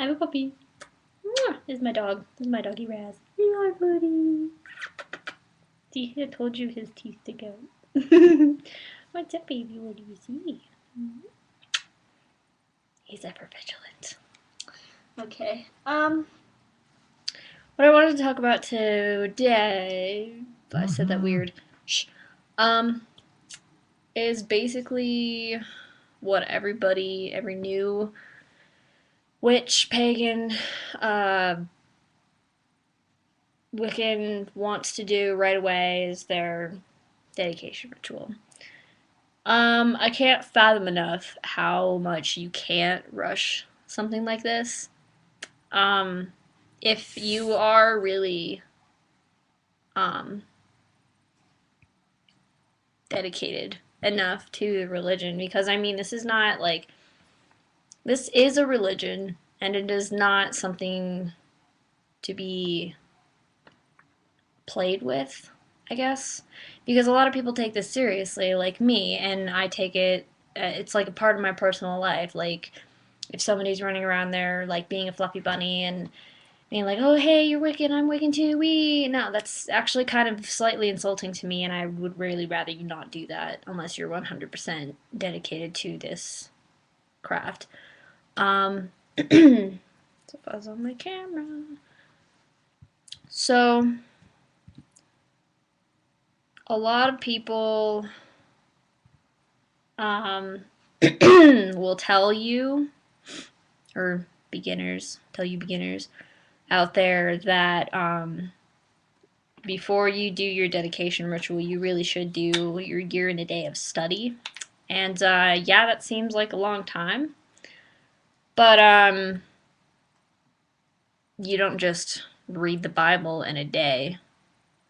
have a puppy. Mwah! This is my dog. This is my doggy Raz. Hi, buddy. See, I told you his teeth stick out. What's up, baby? What do you see? He's ever vigilant. Okay. What I wanted to talk about today, I said that weird. Shh. Is basically what every new witch, pagan, Wiccan wants to do right away is their dedication ritual. I can't fathom enough how much you can't rush something like this. If you are really um, dedicated enough to the religion, because I mean, this is not like this is a religion, and it is not something to be played with, I guess, because a lot of people take this seriously, like me, and I take it. It's like a part of my personal life. Like if somebody's running around there like being a fluffy bunny and being like, "Oh, hey, you're Wiccan, I'm Wiccan too, we." No, that's actually kind of slightly insulting to me, and I would really rather you not do that unless you're 100% dedicated to this craft. It's a fuzz on my camera. So, a lot of people will tell you, or tell you beginners out there that before you do your dedication ritual, you really should do your year and a day of study. And yeah, that seems like a long time, but you don't just read the Bible in a day.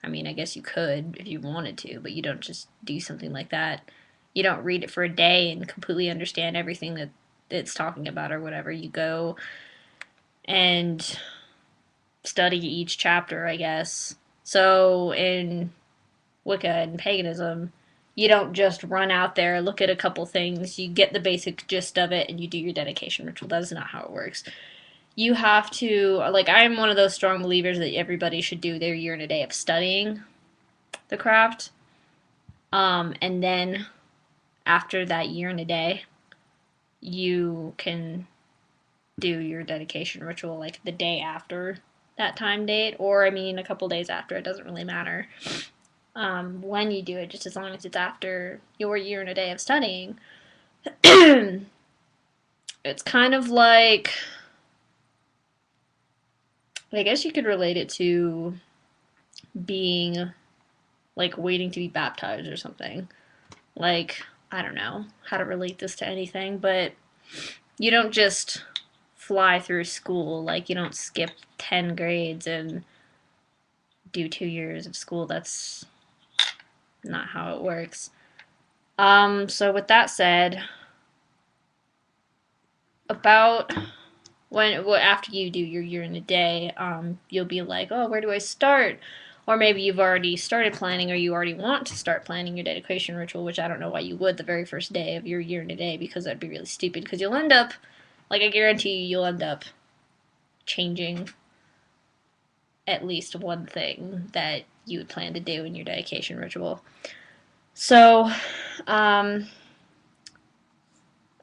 I mean, I guess you could if you wanted to, but you don't just do something like that. You don't read it for a day and completely understand everything that it's talking about or whatever. You go and study each chapter, I guess. So in Wicca and paganism, you don't just run out there, look at a couple things, you get the basic gist of it, and you do your dedication ritual. That is not how it works. You have to, like, I'm one of those strong believers that everybody should do their year and a day of studying the craft. And then after that year and a day, you can do your dedication ritual like the day after that time date, or I mean, a couple days after. It doesn't really matter when you do it, just as long as it's after your year and a day of studying. It's kind of like, I guess you could relate it to being like waiting to be baptized or something. Like, I don't know how to relate this to anything, but you don't just fly through school. Like, you don't skip 10 grades and do 2 years of school. That's not how it works. So with that said, about after you do your year in a day, you'll be like, oh, where do I start? Or maybe you've already started planning, or you already want to start planning your dedication ritual, which I don't know why you would the very first day of your year in a day, because that'd be really stupid. Because you'll end up, like, I guarantee you'll end up changing at least one thing that you would plan to do in your dedication ritual. So,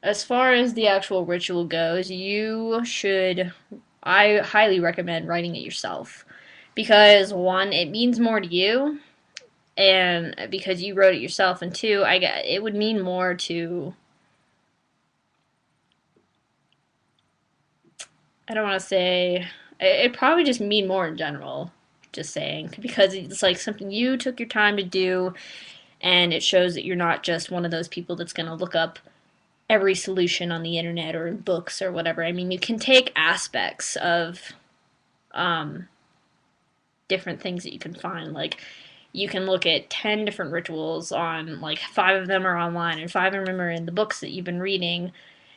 as far as the actual ritual goes, I highly recommend writing it yourself. Because one, it means more to you, and because you wrote it yourself, and two, it would mean more to, I don't want to say, it probably just mean more in general, just saying, because it's like something you took your time to do, and it shows that you're not just one of those people that's going to look up every solution on the internet or in books or whatever. I mean, you can take aspects of different things that you can find. Like, you can look at 10 different rituals on, like, 5 of them are online and 5 of them are in the books that you've been reading.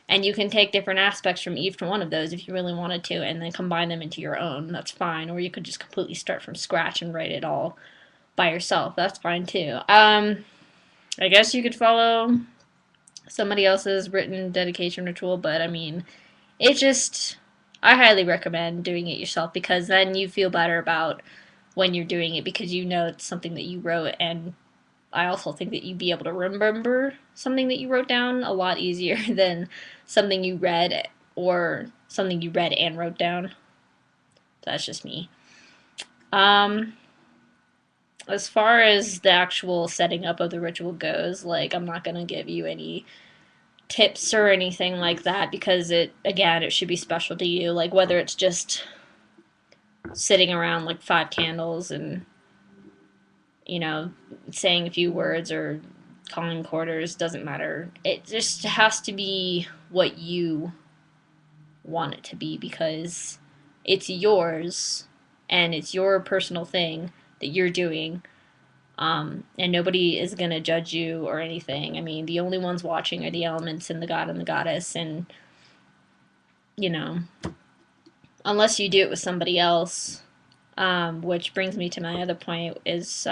And you can take different aspects from each one of those if you really wanted to, and then combine them into your own. That's fine. Or you could just completely start from scratch and write it all by yourself. That's fine too. I guess you could follow somebody else's written dedication ritual, but I mean, it just, I highly recommend doing it yourself because then you feel better about when you're doing it because you know it's something that you wrote, and I also think that you'd be able to remember something that you wrote down a lot easier than something you read or something you read and wrote down. That's just me. Um, as far as the actual setting up of the ritual goes, like I'm not gonna give you any tips or anything like that because it should be special to you. Like whether it's just sitting around like 5 candles and you know saying a few words or calling quarters doesn't matter. It just has to be what you want it to be because it's yours and it's your personal thing that you're doing. And nobody is going to judge you or anything. I mean, the only ones watching are the elements and the god and the goddess. And, you know, unless you do it with somebody else, which brings me to my other point, is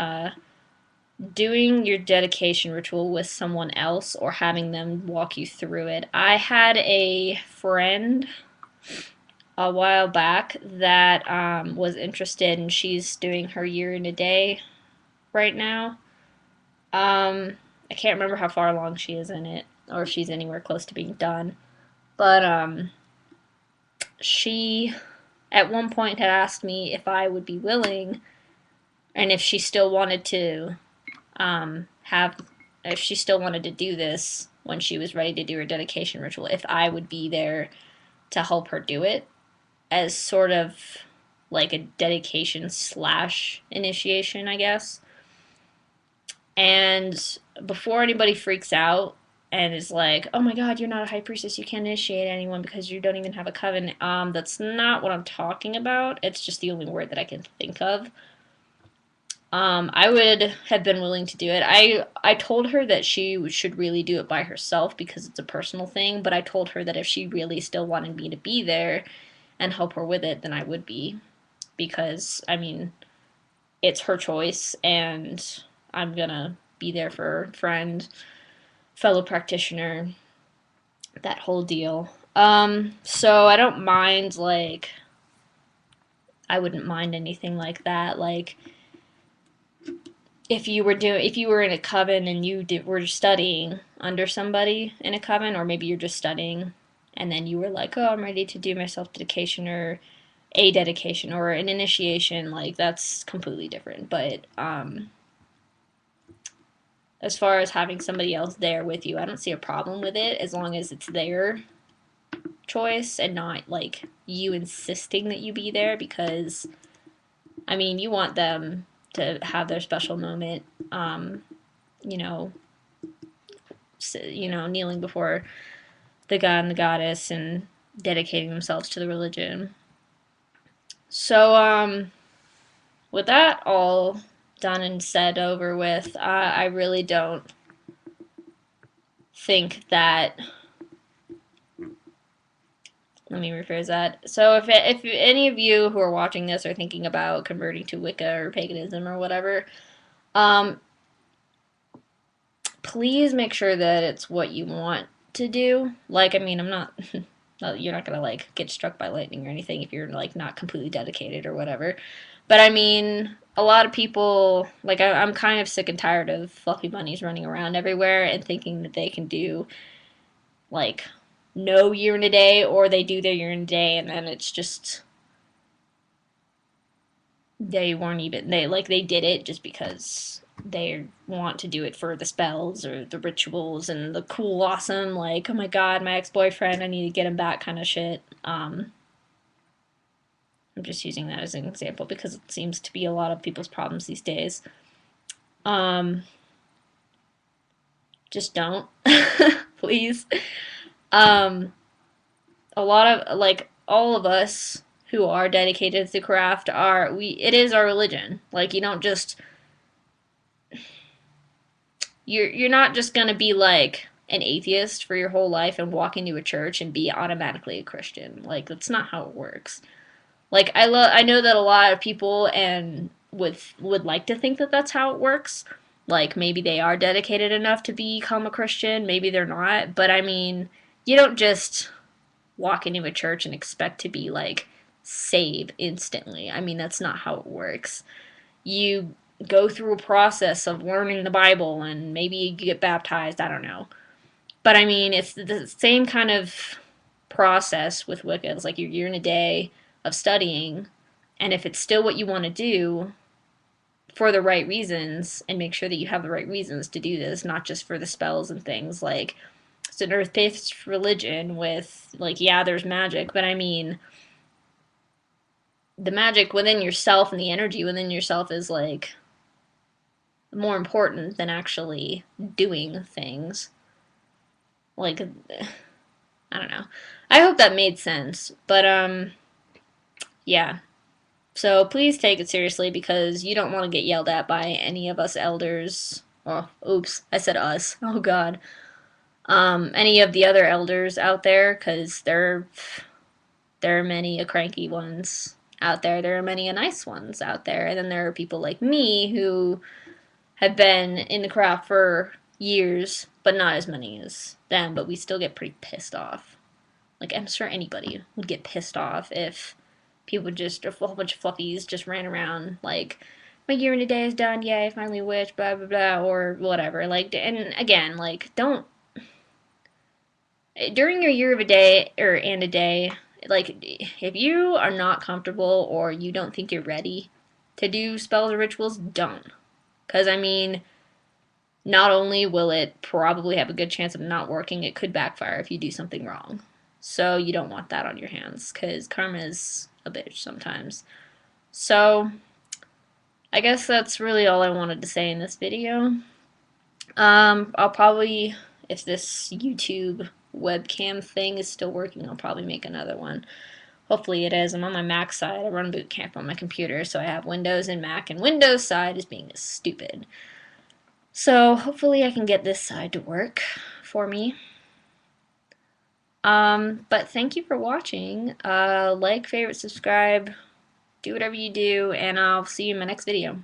doing your dedication ritual with someone else or having them walk you through it. I had a friend a while back that was interested, and she's doing her year in a day right now. I can't remember how far along she is in it, or if she's anywhere close to being done. But she at one point had asked me if I would be willing, and if she still wanted to have, if she still wanted to do this when she was ready to do her dedication ritual, if I would be there to help her do it as sort of like a dedication slash initiation, I guess. And before anybody freaks out and is like, "Oh my God, you're not a high priestess. You can't initiate anyone because you don't even have a coven." That's not what I'm talking about. It's just the only word that I can think of. I would have been willing to do it. I told her that she should really do it by herself because it's a personal thing. But I told her that if she really still wanted me to be there and help her with it, then I would be, because I mean it's her choice, and I'm gonna be there for her friend, fellow practitioner, that whole deal. So I don't mind, like, I wouldn't mind anything like that. Like, if you were in a coven and were studying under somebody in a coven, or maybe you're just studying, and then you were like, oh, I'm ready to do my self dedication or a dedication or an initiation, like that's completely different. But as far as having somebody else there with you, I don't see a problem with it as long as it's their choice and not like you insisting that you be there, because I mean, you want them to have their special moment, um, you know, kneeling before the god and the goddess and dedicating themselves to the religion. So, with that all done and said over with, I really don't think that. Let me rephrase that. So, if any of you who are watching this are thinking about converting to Wicca or paganism or whatever, um, please make sure that it's what you want to do. Like, I mean, I'm not. You're not gonna like get struck by lightning or anything if you're like not completely dedicated or whatever. But I mean, a lot of people, like, I'm kind of sick and tired of fluffy bunnies running around everywhere and thinking that they can do like no year in a day, or they do their year in a day and then it's just they weren't even they did it just because they want to do it for the spells or the rituals and the cool awesome, like, oh my god, my ex-boyfriend, I need to get him back kind of shit. I'm just using that as an example because it seems to be a lot of people's problems these days. um just don't. Please. um a lot of, like, all of us who are dedicated to the craft are, we it is our religion. Like, you don't just, you're not just gonna be like an atheist for your whole life and walk into a church and be automatically a Christian. Like, that's not how it works. Like, I know that a lot of people and would like to think that that's how it works. Like, maybe they are dedicated enough to become a Christian, maybe they're not. But I mean, you don't just walk into a church and expect to be like saved instantly. I mean, that's not how it works. You go through a process of learning the Bible and maybe you get baptized, I don't know. But I mean, it's the same kind of process with Wicca. It's like you're in a day of studying, and if it's still what you want to do for the right reasons, and make sure that you have the right reasons to do this, not just for the spells and things, like it's an earth-based religion with, like, yeah, there's magic, but I mean, the magic within yourself and the energy within yourself is like more important than actually doing things. Like, I don't know. I hope that made sense. But yeah. So please take it seriously because you don't want to get yelled at by any of us elders. Oh, oops, I said us. Oh God. Any of the other elders out there, because there are many a cranky ones out there. There are many a nice ones out there, and then there are people like me who have been in the craft for years, but not as many as them. But we still get pretty pissed off. Like, I'm sure anybody would get pissed off if people just, a whole bunch of fluffies just ran around like, my year in a day is done, yay, finally wish, blah, blah, blah, or whatever. Like, and again, like, don't, during your year of a day, or and a day, like, if you are not comfortable or you don't think you're ready to do spells or rituals, don't. Because, I mean, not only will it probably have a good chance of not working, it could backfire if you do something wrong. So you don't want that on your hands because karma is a bitch sometimes. So I guess that's really all I wanted to say in this video. I'll probably, if this YouTube webcam thing is still working, I'll probably make another one. Hopefully it is. I'm on my Mac side. I run boot camp on my computer, so I have Windows and Mac, and Windows side is being stupid. So hopefully I can get this side to work for me. But thank you for watching. Like, favorite, subscribe, do whatever you do, and I'll see you in my next video.